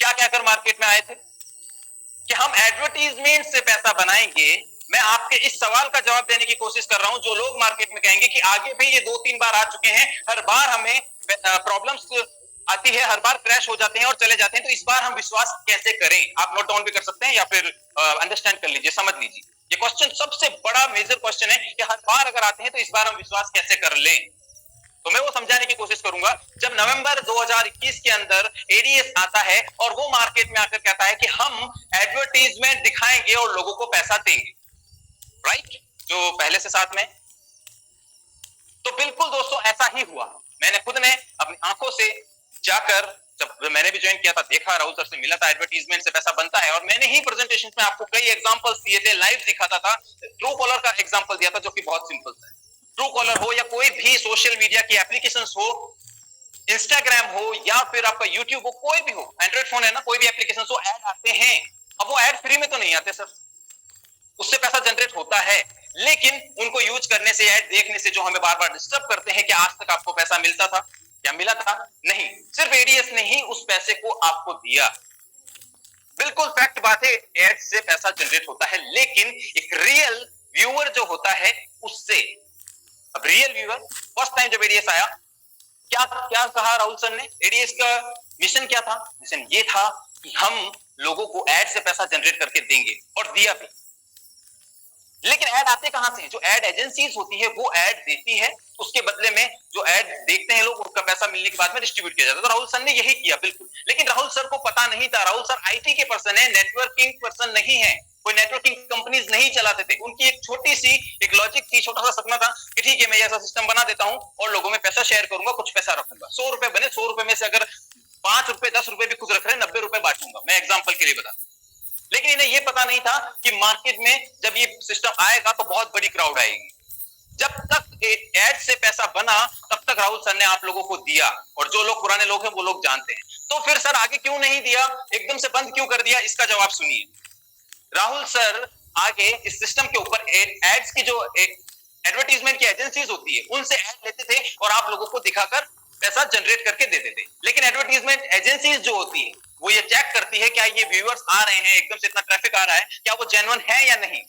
क्या क्या कर मार्केट में आए थे कि हम एडवर्टीजमेंट से पैसा बनाएंगे। मैं आपके इस सवाल का जवाब देने की कोशिश कर रहा हूं। जो लोग मार्केट में कहेंगे कि आगे भी ये 2-3 बार आ चुके हैं, हर बार हमें प्रॉब्लम्स आती है, हर बार क्रैश हो जाते हैं और चले जाते हैं, तो इस बार हम विश्वास कैसे करें? आप नोट डाउन भी कर सकते हैं या फिर अंडरस्टैंड कर लीजिए, समझ लीजिए। ये क्वेश्चन सबसे बड़ा मेजर क्वेश्चन है कि हर बार अगर आते हैं तो इस बार हम विश्वास कैसे कर लें। तो मैं वो समझाने की कोशिश करूंगा। जब नवंबर 2021 के अंदर एडीएस आता है और वो मार्केट में आकर कहता है कि हम एडवर्टीजमेंट दिखाएंगे और लोगों को पैसा देंगे, राइट, जो पहले से साथ में, तो बिल्कुल दोस्तों ऐसा ही हुआ। मैंने खुद ने अपनी आंखों से जाकर, जब मैंने भी ज्वाइन किया था, देखा, राहुल सर से मिला था, एडवर्टीजमेंट से पैसा बनता है। और मैंने ही प्रेजेंटेशन में आपको कई एग्जांपल्स दिए थे, लाइव दिखाता था। ट्रू कॉलर का एग्जांपल दिया था जो कि बहुत सिंपल था। ट्रू कॉलर हो या कोई भी सोशल मीडिया की एप्लीकेशंस हो, इंस्टाग्राम हो या फिर आपका यूट्यूब हो, कोई भी हो, एंड्रॉइड फोन है ना, कोई भी एप्लीकेशन हो, ऐड आते हैं। अब वो ऐड फ्री में तो नहीं आते सर, उससे पैसा जनरेट होता है, लेकिन उनको यूज करने से, ऐड देखने से जो हमें बार बार डिस्टर्ब करते हैं कि आज तक आपको पैसा मिलता था या मिला था, नहीं, सिर्फ एडीएस ने ही उस पैसे को आपको दिया। बिल्कुल फैक्ट बात है, एड से पैसा जनरेट होता है, लेकिन एक रियल व्यूअर जो होता है उससे। अब रियल व्यूअर, फर्स्ट टाइम जब एडीएस आया, क्या क्या कहा राहुल सर ने? एडीएस का मिशन क्या था? मिशन ये था कि हम लोगों को एड से पैसा जनरेट करके देंगे, और दिया भी। लेकिन ऐड आते कहां से? जो एड एजेंसीज होती है वो ऐड देती है, उसके बदले में जो ऐड देखते हैं लोग, उसका पैसा मिलने के बाद में डिस्ट्रीब्यूट किया जाता है। तो राहुल सर ने यही किया बिल्कुल, लेकिन राहुल सर को पता नहीं था, राहुल सर आईटी के पर्सन है, नेटवर्किंग पर्सन नहीं है, कोई नेटवर्किंग कंपनीज नहीं चलाते थे। उनकी एक छोटी सी एक लॉजिक थी, छोटा सा सपना था कि ठीक है मैं ऐसा सिस्टम बना देता हूं और लोगों में पैसा शेयर करूंगा, कुछ पैसा रखूंगा, 100 रुपए बने, 100 रुपए में से अगर 5 रुपए 10 रुपए भी खुद रख रहे हैं, 90 रुपए बांटूंगा, मैं एग्जाम्पल के लिए बता। लेकिन इन्हें यह पता नहीं था कि मार्केट में जब ये सिस्टम आएगा तो बहुत बड़ी क्राउड आएगी। जब तक एड से पैसा बना तब तक राहुल सर ने आप लोगों को दिया, और जो लोग पुराने लोग हैं वो लोग जानते हैं। तो फिर सर आगे क्यों नहीं दिया, एकदम से बंद क्यों कर दिया? इसका जवाब सुनिए। राहुल सर आगे इस सिस्टम के ऊपर एड्स की जो एडवर्टीजमेंट की एजेंसीज होती है उनसे एड लेते थे और आप लोगों को दिखाकर पैसा जनरेट करके देते थे। लेकिन एडवर्टीजमेंट एजेंसीज जो होती है वो ये चेक करती है क्या ये व्यूअर्स आ रहे हैं, एकदम से इतना ट्रैफिक आ रहा है, क्या वो जेन्युइन है या नहीं।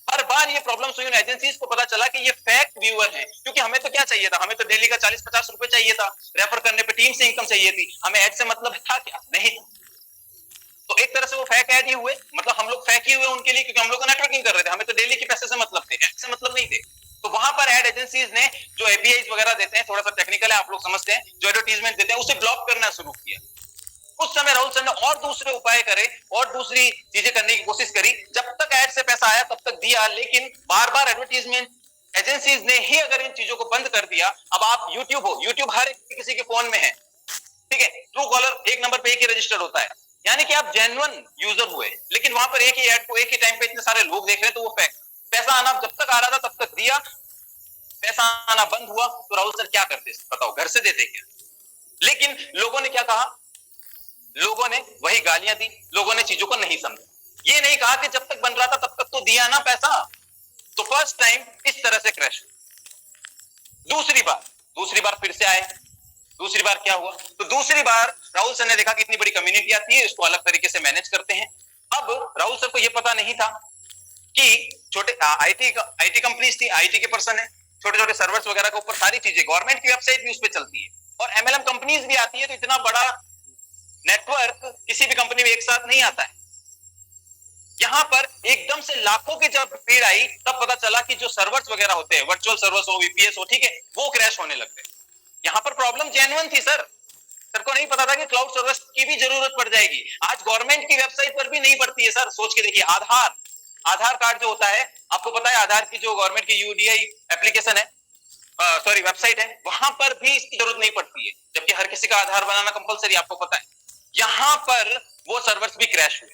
हर बार ये प्रॉब्लम हुई, एजेंसीज को पता चला कि ये फेक व्यूअर हैं, क्योंकि हमें तो क्या चाहिए था, हमें तो डेली का 40-50 रुपए चाहिए था, रेफर करने पे टीम से इनकम चाहिए थी, हमें एड से मतलब था क्या? नहीं था। तो एक तरह से वो फेक एड ही हुए, मतलब हम लोग फेक ही हुए उनके लिए, क्योंकि हम लोग नेटवर्किंग कर रहे थे, हमें तो डेली के पैसे से मतलब थे, एड से मतलब नहीं थे। तो वहां पर एड एजेंसीज ने जो एपीआई वगैरह देते हैं, थोड़ा सा टेक्निकल है, आप लोग समझते हैं, जो एडवर्टीजमेंट देते हैं उसे ब्लॉक करना शुरू किया। उस समय राहुल सर ने और दूसरे उपाय करे और दूसरी चीजें करने की कोशिश करी। जब तक एड से पैसा आया तब तक दिया, लेकिन बार बार एडवर्टीजमेंट एजेंसीज ने ही अगर इन चीजों को बंद कर दिया। अब आप यूट्यूब हो, यूट्यूब हर किसी के फोन में है, ठीक है, ट्रू कॉलर एक नंबर पे एक ही रजिस्टर्ड होता है, यानी कि आप जेन्युइन यूजर हुए, लेकिन वहां पर एक ही ऐड को एक ही टाइम पे इतने सारे लोग देख रहे हैं, तो वो फेक। पैसा आना जब तक आ रहा था तब तक दिया, पैसा आना बंद हुआ तो राहुल सर क्या करते बताओ? घर से देते क्या? लेकिन लोगों ने क्या कहा? लोगों ने वही गालियां दी, लोगों ने चीजों को नहीं समझा। ये नहीं कहा कि जब तक बन रहा था तब तक तो दिया ना पैसा। तो फर्स्ट टाइम इस तरह से क्रैश। दूसरी बार फिर से आए। दूसरी बार क्या हुआ? तो दूसरी बार राहुल सर ने देखा कि इतनी बड़ी कम्युनिटी आती है, इसको अलग तरीके से मैनेज करते हैं। अब राहुल सर को यह पता नहीं था कि छोटे आईटी कंपनीज थी, आईटी के पर्सन है, छोटे छोटे सर्वर्स वगैरह के ऊपर सारी चीजें, गवर्नमेंट की वेबसाइट भी उस पर चलती है, और एमएलएम कंपनीज भी आती है। तो इतना बड़ा नेटवर्क किसी भी कंपनी में एक साथ नहीं आता है। यहां पर एकदम से लाखों की जब भीड़ आई तब पता चला कि जो सर्वर्स वगैरह होते हैं, वर्चुअल सर्वर्स हो, वीपीएस हो, ठीक है, वो क्रैश होने लग गए। यहां पर प्रॉब्लम जेन्युइन थी सर को नहीं पता था कि क्लाउड सर्वर्स की भी जरूरत पड़ जाएगी। आज गवर्नमेंट की वेबसाइट पर भी नहीं पड़ती है सर, सोच के देखिए। आधार कार्ड जो होता है, आपको पता है, आधार की जो गवर्नमेंट की यूडीआई एप्लीकेशन है, सॉरी वेबसाइट है, वहां पर भी इसकी जरूरत नहीं पड़ती है, जबकि हर किसी का आधार बनाना कंपलसरी, आपको पता है। यहां पर वो सर्वर्स भी क्रैश हुए।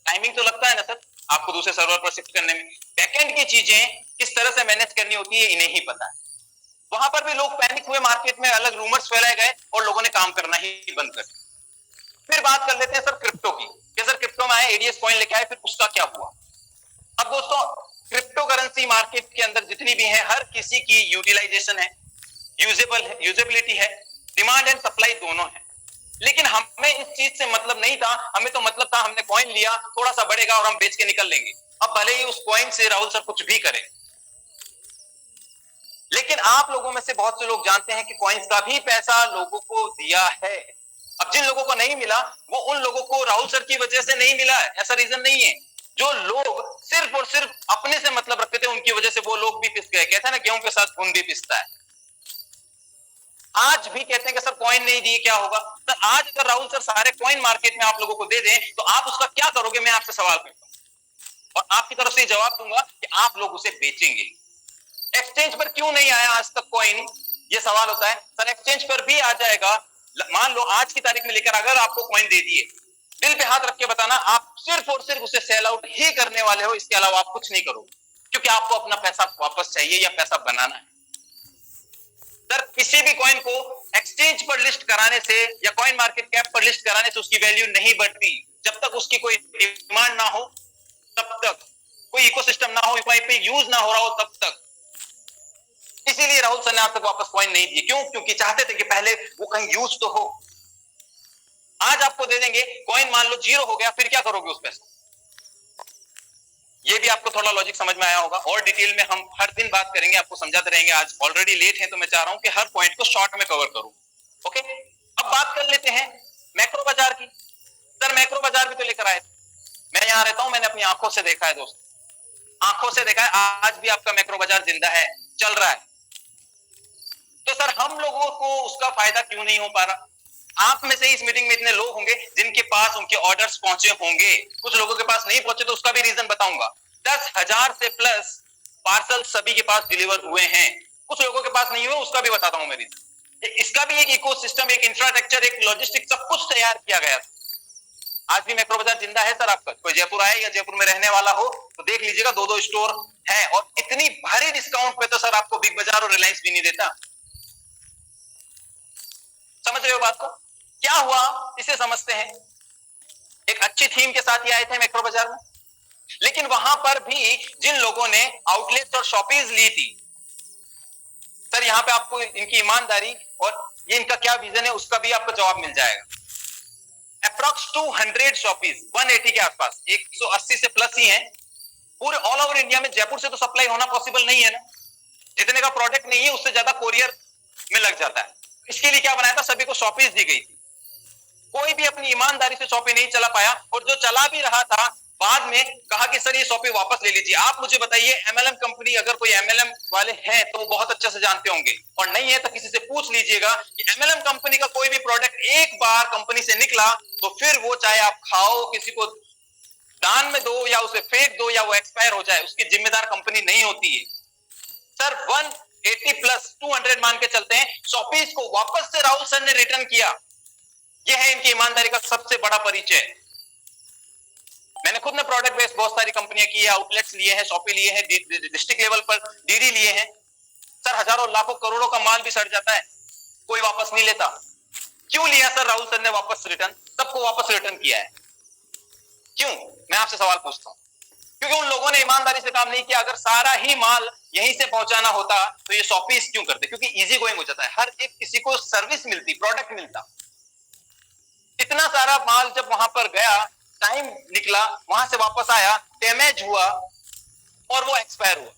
टाइमिंग तो लगता है ना सर आपको दूसरे सर्वर पर शिफ्ट करने में, बैकएंड की चीजें किस तरह से मैनेज करनी होती है इन्हें ही पता है। वहां पर भी लोग पैनिक हुए, मार्केट में अलग रूमर्स फैलाए गए और लोगों ने काम करना ही बंद कर दिया। फिर बात कर लेते हैं सर क्रिप्टो की, कि सर क्रिप्टो में आए, एडीएस कॉइन लेके आए, फिर उसका क्या हुआ? अब दोस्तों क्रिप्टो करेंसी मार्केट के अंदर जितनी भी है, हर किसी की यूटिलाइजेशन है, यूजेबिलिटी है, डिमांड एंड सप्लाई दोनों है। लेकिन हमें इस चीज से मतलब नहीं था, हमें तो मतलब था हमने कॉइन लिया, थोड़ा सा बढ़ेगा और हम बेच के निकल लेंगे। अब भले ही उस कॉइन से राहुल सर कुछ भी करें, लेकिन आप लोगों में से बहुत से लोग जानते हैं कि कॉइन्स का भी पैसा लोगों को दिया है। अब जिन लोगों को नहीं मिला वो उन लोगों को राहुल सर की वजह से नहीं मिला है, ऐसा रीजन नहीं है। जो लोग सिर्फ और सिर्फ अपने से मतलब रखते थे उनकी वजह से वो लोग भी पिस गए। कहते हैं ना गेहूं के साथ घुन भी पिसता है। आज भी कहते हैं कि सर कॉइन नहीं दिए क्या होगा। सर आज अगर राहुल सर सारे कॉइन मार्केट में आप लोगों को दे दें तो आप उसका क्या करोगे, मैं आपसे सवाल करता हूं और आपकी तरफ से जवाब दूंगा कि आप लोग उसे बेचेंगे। एक्सचेंज पर क्यों नहीं आया आज तक कॉइन, ये सवाल होता है। सर एक्सचेंज पर भी आ जाएगा। मान लो आज की तारीख में लेकर अगर आपको कॉइन दे दिए, दिल पे हाथ रख के बताना आप सिर्फ और सिर्फ उसे सेल आउट ही करने वाले हो, इसके अलावा आप कुछ नहीं करोगे, क्योंकि आपको अपना पैसा वापस चाहिए या पैसा बनाना है। सर किसी भी कॉइन को एक्सचेंज पर लिस्ट कराने से या कॉइन मार्केट कैप पर लिस्ट कराने से उसकी वैल्यू नहीं बढ़ती। जब तक उसकी कोई डिमांड ना हो, तब तक कोई इकोसिस्टम ना हो, कहीं पे यूज ना हो रहा हो, तब तक। इसीलिए राहुल सर ने आज तक वापस कॉइन नहीं दिए। क्यों? क्योंकि चाहते थे कि पहले वो कहीं यूज तो हो। आज आपको दे देंगे कॉइन, मान लो जीरो हो गया, फिर क्या करोगे उस पैसे? ये भी आपको थोड़ा लॉजिक समझ में आया होगा। और डिटेल में हम हर दिन बात करेंगे, आपको समझाते रहेंगे। आज ऑलरेडी लेट है तो मैं चाह रहा हूं कि हर पॉइंट को शॉर्ट में कवर करूं। ओके, अब बात कर लेते हैं मैक्रो बाजार की। सर मैक्रो बाजार भी तो लेकर आए थे, मैं यहां रहता हूं, मैंने अपनी आंखों से देखा है दोस्त, आंखों से देखा है। आज भी आपका मैक्रो बाजार जिंदा है, चल रहा है। तो सर हम लोगों को उसका फायदा क्यों नहीं हो पा रहा? आप में से इस मीटिंग में इतने लोग होंगे जिनके पास उनके ऑर्डर्स पहुंचे होंगे, कुछ लोगों के पास नहीं पहुंचे, तो उसका भी रीजन बताऊंगा। 10,000 से प्लस पार्सल सभी के पास डिलीवर हुए हैं, कुछ लोगों के पास नहीं हुए, उसका भी बताता हूं मैं रीजन। इसका भी एक इकोसिस्टम, एक इंफ्रास्ट्रक्चर, एक लॉजिस्टिक, सब कुछ तैयार किया गया था। आज भी मैक्रो बाजार जिंदा है। सर आपका कोई जयपुर आए या जयपुर में रहने वाला हो तो देख लीजिएगा, 2-2 स्टोर है और इतनी भारी डिस्काउंट पे तो सर आपको बिग बाजार और रिलायंस भी नहीं देता। समझ रहे हो बात को? क्या हुआ इसे समझते हैं। एक अच्छी थीम के साथ ही आए थे मैक्रो बाजार में, लेकिन वहां पर भी जिन लोगों ने आउटलेट्स और शॉपीज ली थी, सर यहां पे आपको इनकी ईमानदारी और ये इनका क्या विजन है उसका भी आपको जवाब मिल जाएगा। अप्रॉक्स 200 शॉपीज, 180 के आसपास, 180 से प्लस ही हैं पूरे ऑल ओवर इंडिया में। जयपुर से तो सप्लाई होना पॉसिबल नहीं है ना, जितने का प्रोडक्ट नहीं है उससे ज्यादा कोरियर में लग जाता है। इसके लिए क्या बनाया था, सभी को शॉपीज दी गई थी। कोई भी अपनी ईमानदारी से शॉपी नहीं चला पाया, और जो चला भी रहा था बाद में कहा कि सर ये शॉपी वापस ले लीजिए। आप मुझे बताइए, एमएलएम कंपनी, अगर कोई एमएलएम वाले हैं तो वो बहुत अच्छे से जानते होंगे, और नहीं है तो किसी से पूछ लीजिएगा कि एमएलएम कंपनी का कोई भी प्रोडक्ट एक बार कंपनी से निकला तो फिर वो चाहे आप खाओ, किसी को दान में दो या उसे फेंक दो या वो एक्सपायर हो जाए, उसकी जिम्मेदार कंपनी नहीं होती है। सर 180 प्लस 200 मान के चलते हैं, शॉपीज को वापस से राहुल सर ने रिटर्न किया। यह है इनकी ईमानदारी का सबसे बड़ा परिचय। मैंने खुद ने प्रोडक्ट बेस्ड बहुत सारी कंपनियां की है, आउटलेट्स लिए हैं, शॉपी लिए हैं, डिस्ट्रिक्ट लेवल पर डीडी लिए हैं। सर हजारों लाखों करोड़ों का माल भी सड़ जाता है, कोई वापस नहीं लेता। क्यों लिया सर राहुल सर ने वापस रिटर्न, सबको वापस रिटर्न किया है? क्यों? मैं आपसे सवाल पूछता हूं। क्योंकि उन लोगों ने ईमानदारी से काम नहीं किया। अगर सारा ही माल यहीं से पहुंचाना होता तो ये शॉपीज क्यों करते? क्योंकि इजी गोइंग हो जाता है, हर एक किसी को सर्विस मिलती, प्रोडक्ट मिलता। इतना सारा माल जब वहां पर गया, टाइम निकला, वहां से वापस आया, डैमेज हुआ और वो एक्सपायर हुआ।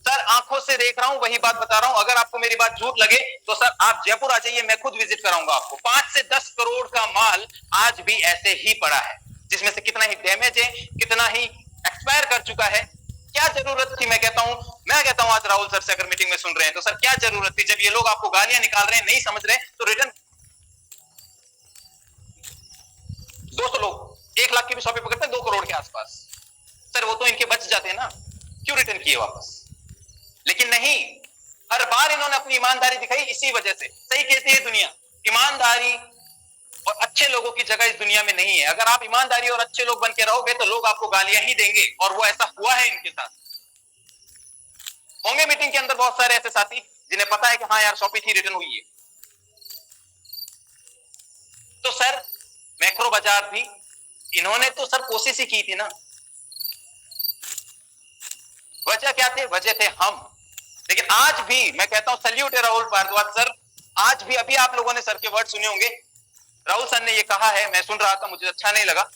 सर आंखों से देख रहा हूं, वही बात बता रहा हूं। अगर आपको मेरी बात झूठ लगे तो सर आप जयपुर आ जाइए, मैं खुद विजिट कराऊंगा आपको। 5 से 10 करोड़ का माल आज भी ऐसे ही पड़ा है, जिसमें से कितना ही डैमेज है, कितना ही एक्सपायर कर चुका है। क्या जरूरत थी? मैं कहता हूं आज राहुल सर से अगर मीटिंग में सुन रहे हैं तो सर क्या जरूरत थी, जब ये लोग आपको गालियां निकाल रहे हैं, नहीं समझ रहे तो रिटर्न। 200 लोग 1 लाख की भी शॉपिंग पकड़ते हैं, 2 करोड़ के आसपास। सर वो तो इनके बच जाते हैं ना, क्यों रिटर्न किए वापस? लेकिन नहीं, हर बार इन्होंने अपनी ईमानदारी दिखाई। इसी वजह से सही कहती है दुनिया, ईमानदारी और अच्छे लोगों की जगह इस दुनिया में नहीं है। अगर आप ईमानदारी और अच्छे लोग बन के रहोगे तो लोग आपको गालियां ही देंगे, और वो ऐसा हुआ है इनके साथ। होंगे मीटिंग के अंदर बहुत सारे ऐसे साथी जिन्हें पता है कि हाँ यार शॉपी थी, रिटर्न हुई है। तो सर मैक्रो बाजार भी इन्होंने तो सर कोशिश ही की थी ना। वजह क्या थे? वजह थे हम। लेकिन आज भी मैं कहता हूं सल्यूट है राहुल भारद्वाज सर, आज भी अभी आप लोगों ने सर के वर्ड सुने होंगे। राहुल सर ने ये कहा है, मैं सुन रहा था, मुझे अच्छा नहीं लगा।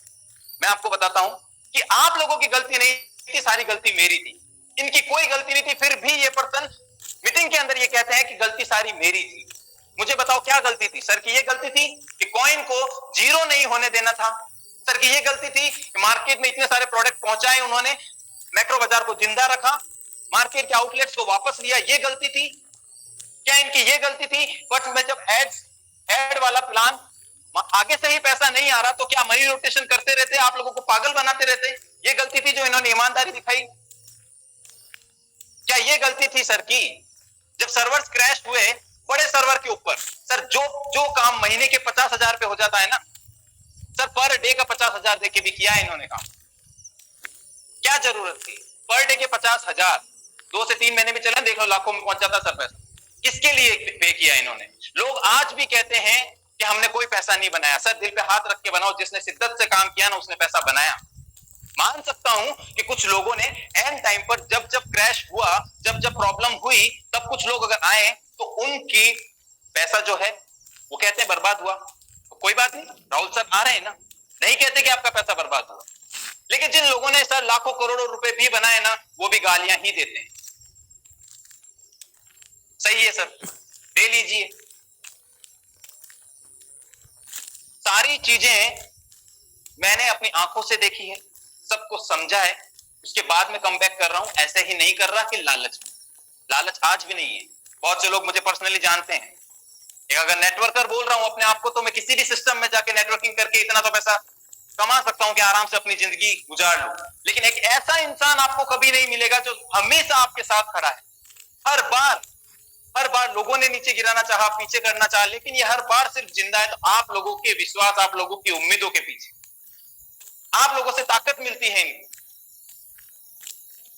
मैं आपको बताता हूं कि आप लोगों की गलती नहीं थी, सारी गलती मेरी थी। इनकी कोई गलती नहीं थी, फिर भी ये पर्सन मीटिंग के अंदर ये कहते हैं कि गलती सारी मेरी थी। मुझे बताओ क्या गलती थी? सर की ये गलती थी कि कॉइन को जीरो नहीं होने देना था। सर की ये गलती थी कि मार्केट में इतने सारे प्रोडक्ट पहुंचाए उन्होंने, मैक्रो बाजार को जिंदा रखा। मार्केट के आउटलेट्स को वापस लिया, ये गलती थी क्या इनकी? ये गलती थी। बट मैं जब एड वाला प्लान आगे से ही पैसा नहीं आ रहा तो क्या मनी रोटेशन करते रहते, आप लोगों को पागल बनाते रहते? ये गलती थी जो इन्होंने ईमानदारी दिखाई। क्या ये गलती थी सर की? जब सर्वर्स क्रैश हुए बड़े सर्वर के ऊपर, सर जो काम महीने के 50,000 पे हो जाता है ना सर, पर डे का 50,000 देके भी किया है इन्होंने काम। क्या जरूरत थी? पर डे के 50,000 2 से 3 महीने में चले, देख लो लाखों में पहुंच जाता सर पैसा। किसके लिए पे किया इन्होंने? लोग आज भी कहते हैं कि हमने कोई पैसा नहीं बनाया। सर दिल पे हाथ रख के बनाओ, जिसने शिद्दत से काम किया ना उसने पैसा बनाया। मान सकता हूं कि कुछ लोगों ने एंड टाइम पर जब क्रैश हुआ, जब प्रॉब्लम हुई, तब कुछ लोग अगर आए तो उनकी पैसा जो है वो कहते हैं बर्बाद हुआ। तो कोई बात नहीं, राहुल सर आ रहे हैं ना, नहीं कहते कि आपका पैसा बर्बाद हुआ। लेकिन जिन लोगों ने सर लाखों करोड़ों रुपए भी बनाए ना, वो भी गालियां ही देते हैं। सही है सर, दे लीजिए। सारी चीजें मैंने अपनी आंखों से देखी है, सबको समझा है, उसके बाद में कम बैक कर रहा हूं। ऐसे ही नहीं कर रहा कि लालच आज भी नहीं है। बहुत से लोग मुझे पर्सनली जानते हैं, अगर नेटवर्कर बोल रहा हूं अपने आप को, तो मैं किसी भी सिस्टम में जाके नेटवर्किंग करके इतना तो पैसा कमा सकता हूं कि आराम से अपनी जिंदगी गुजार लूं। लेकिन एक ऐसा इंसान आपको कभी नहीं मिलेगा जो हमेशा आपके साथ खड़ा है। हर बार लोगों ने नीचे गिराना चाहा, पीछे करना चाहा, लेकिन ये हर बार सिर्फ जिंदा है। तो आप लोगों के विश्वास, आप लोगों की उम्मीदों के पीछे, आप लोगों से ताकत मिलती है इनको।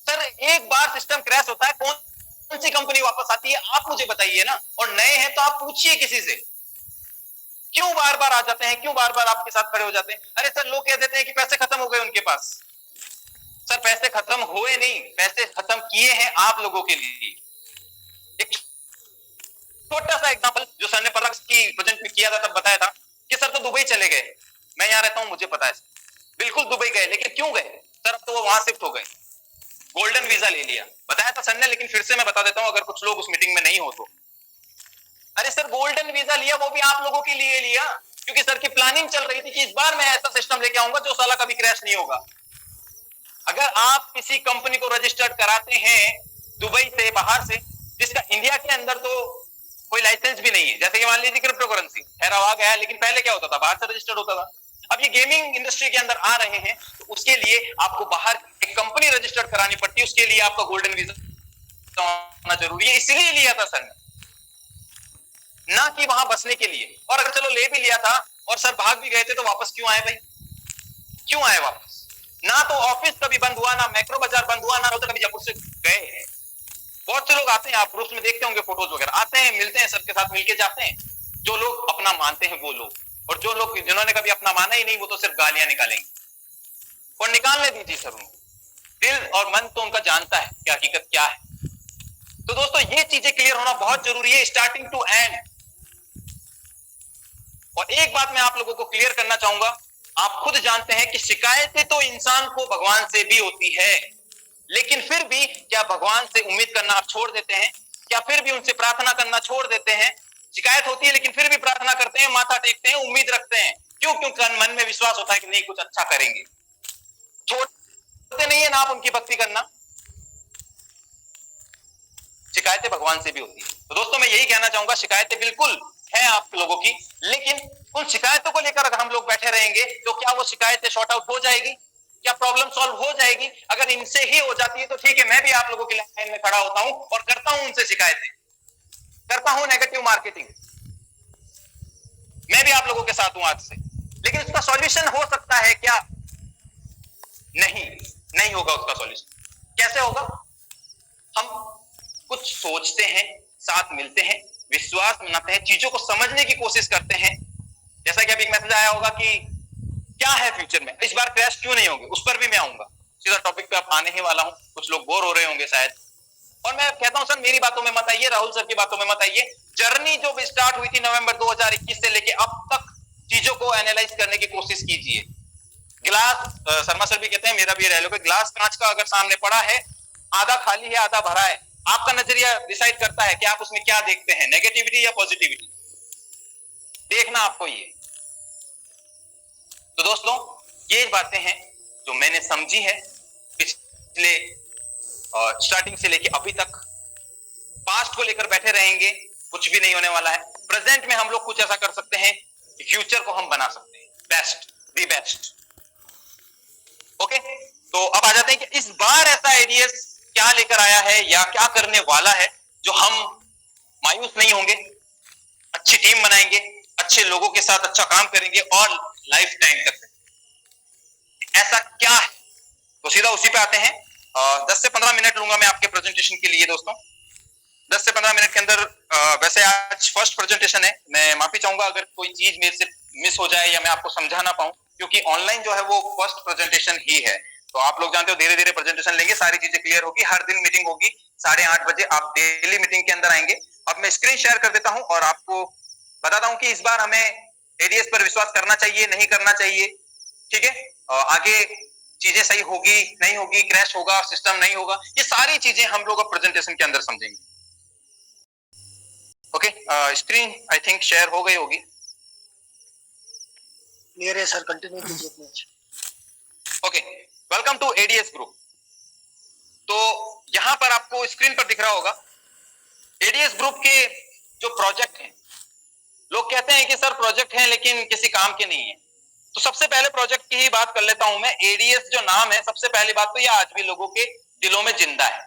सर एक बार सिस्टम क्रैश होता है, कौन सी कंपनी वापस आती है आप मुझे बताइए ना। और नए हैं तो आप पूछिए किसी से, क्यों बार बार आ जाते हैं, क्यों बार बार आपके साथ खड़े हो जाते हैं? अरे सर लोग कह देते हैं कि पैसे खत्म हो गए उनके पास। सर पैसे खत्म हुए नहीं, पैसे खत्म किए हैं आप लोगों के लिए। एक छोटा सा एग्जांपल जो सर ने परक्स की प्रेजेंट में किया था, तब बताया था कि सर तो दुबई चले गए। मैं यहां रहता हूं, मुझे पता है बिल्कुल दुबई गए, लेकिन क्यों गए सर? अब तो वो वहां शिफ्ट हो गए, गोल्डन वीजा ले लिया। बताया था सर ने, लेकिन फिर से मैं बता देता हूं अगर कुछ लोग उस मीटिंग में नहीं हो तो। अरे सर गोल्डन वीजा लिया, वो भी आप लोगों के लिए लिया, क्योंकि सर की प्लानिंग चल रही थी कि इस बार मैं ऐसा सिस्टम लेके आऊंगा जो साला कभी क्रैश नहीं होगा। अगर आप किसी कंपनी को रजिस्टर्ड कराते हैं दुबई से, बाहर से, जिसका इंडिया के अंदर तो कोई लाइसेंस भी नहीं है, जैसे कि मान लीजिए क्रिप्टो करेंसी, खैर आ गया है, लेकिन पहले क्या होता था, बाहर से रजिस्टर्ड होता था। अब ये गेमिंग इंडस्ट्री के अंदर आ रहे हैं, तो उसके लिए आपको बाहर एक कंपनी रजिस्टर्ड करानी पड़ती है, उसके लिए आपका गोल्डन वीजा होना जरूरी है। इसलिए लिया था सर ने, ना कि वहां बसने के लिए। और अगर चलो ले भी लिया था और सर भाग भी गए थे, तो वापस क्यों आए भाई? क्यों आए वापस? ना तो ऑफिस कभी बंद हुआ, ना मैक्रो बाजार बंद हुआ, ना तो कभी जयपुर से गए। बहुत से लोग आते हैं, आप ग्रुप्स में देखते होंगे, फोटोज वगैरह, आते हैं, मिलते हैं, सर के साथ मिलके जाते हैं। जो लोग अपना मानते हैं वो लोग, और जो लोग जिन्होंने कभी अपना माना ही नहीं, वो तो सिर्फ गालियां निकालेंगे। और निकालने दीजिए सर उनको, दिल और मन तो उनका जानता है कि हकीकत क्या है। तो दोस्तों ये चीजें क्लियर होना बहुत जरूरी है, स्टार्टिंग टू एंड। और एक बात मैं आप लोगों को क्लियर करना चाहूंगा, आप खुद जानते हैं कि शिकायतें तो इंसान को भगवान से भी होती है, लेकिन फिर भी क्या भगवान से उम्मीद करना आप छोड़ देते हैं? क्या फिर भी उनसे प्रार्थना करना छोड़ देते हैं? शिकायत होती है लेकिन फिर भी प्रार्थना करते हैं, माथा टेकते हैं, उम्मीद रखते हैं। क्यों? क्योंकि मन में विश्वास होता है कि नहीं, कुछ अच्छा करेंगे। छोड़ते नहीं है ना आप उनकी भक्ति करना। शिकायतें भगवान से भी होती है। तो दोस्तों मैं यही कहना चाहूंगा, शिकायतें बिल्कुल है आप लोगों की, लेकिन उन शिकायतों को लेकर अगर हम लोग बैठे रहेंगे तो क्या वो शिकायतें सॉर्ट आउट हो जाएगी? क्या प्रॉब्लम सॉल्व हो जाएगी? अगर इनसे ही हो जाती है तो ठीक है, मैं भी आप लोगों की लाइन में खड़ा होता हूं और करता हूं उनसे शिकायतें, करता हूं नेगेटिव मार्केटिंग, मैं भी आप लोगों के साथ हूं आज से। लेकिन उसका सॉल्यूशन हो सकता है क्या? नहीं होगा उसका सॉल्यूशन। कैसे होगा? हम कुछ सोचते हैं, साथ मिलते हैं, विश्वास बनाते हैं, चीजों को समझने की कोशिश करते हैं। जैसा कि अभी एक मैसेज आया होगा कि क्या है फ्यूचर में, इस बार क्रैश क्यों नहीं होगी, उस पर भी मैं आऊंगा, सीधा टॉपिक पे आप आने ही वाला हूं। कुछ लोग बोर हो रहे होंगे शायद, और मैं कहता हूं सर मेरी बातों में मत आइए, राहुल सर की बातों में मत आइए। जर्नी जो स्टार्ट हुई थी नवंबर 2021 से लेके अब तक, चीजों को एनालाइज करने की कोशिश कीजिए। गिलास, शर्मा सर भी कहते हैं, मेरा भी रह लो, गिलास कांच का अगर सामने पड़ा है, आधा खाली है आधा भरा है, आपका नजरिया डिसाइड करता है कि आप उसमें क्या देखते हैं, नेगेटिविटी या पॉजिटिविटी। देखना आपको ये। तो दोस्तों ये बातें हैं जो मैंने समझी है पिछले स्टार्टिंग से लेके अभी तक पास्ट को लेकर बैठे रहेंगे, कुछ भी नहीं होने वाला है। प्रेजेंट में हम लोग कुछ ऐसा कर सकते हैं कि फ्यूचर को हम बना सकते हैं बेस्ट, दी बेस्ट। ओके, तो अब आ जाते हैं कि इस बार ऐसा एडीएस क्या लेकर आया है या क्या करने वाला है जो हम मायूस नहीं होंगे, अच्छी टीम बनाएंगे, अच्छे लोगों के साथ अच्छा काम करेंगे और लाइफ टाइम तक। ऐसा क्या है, तो सीधा उसी पे आते हैं। 10 से 15 मिनट लूंगा मैं आपके प्रेजेंटेशन के लिए दोस्तों। 10 से 15 मिनट के अंदर वैसे आज फर्स्ट प्रेजेंटेशन है, मैं माफी चाहूंगा अगर कोई चीज मेरे से मिस हो जाए या मैं आपको समझा ना पाऊं, क्योंकि ऑनलाइन जो है वो फर्स्ट प्रेजेंटेशन ही है। तो आप लोग जानते हो धीरे धीरे प्रेजेंटेशन लेंगे, सारी चीजें क्लियर होगी। हर दिन मीटिंग होगी 8:30 बजे, आप डेली मीटिंग के अंदर आएंगे। अब मैं स्क्रीन शेयर कर देता हूं और आपको बताता हूं कि इस बार हमें एडीएस पर विश्वास करना चाहिए, नहीं करना चाहिए। ठीक है, आगे चीजें सही होगी नहीं होगी, क्रैश होगा, सिस्टम नहीं होगा, ये सारी चीजें हम लोग अब प्रेजेंटेशन के अंदर समझेंगे। Okay, screen I think share हो गई होगी। क्लियर है सर, कंटिन्यू कीजिए please. Okay, welcome to ADS group. तो यहां पर आपको स्क्रीन पर दिख रहा होगा एडीएस ग्रुप के जो प्रोजेक्ट हैं। लोग कहते हैं कि सर प्रोजेक्ट हैं लेकिन किसी काम के नहीं है। तो सबसे पहले प्रोजेक्ट की ही बात कर लेता हूं मैं। एडीएस जो नाम है, सबसे पहली बात तो ये आज भी लोगों के दिलों में जिंदा है।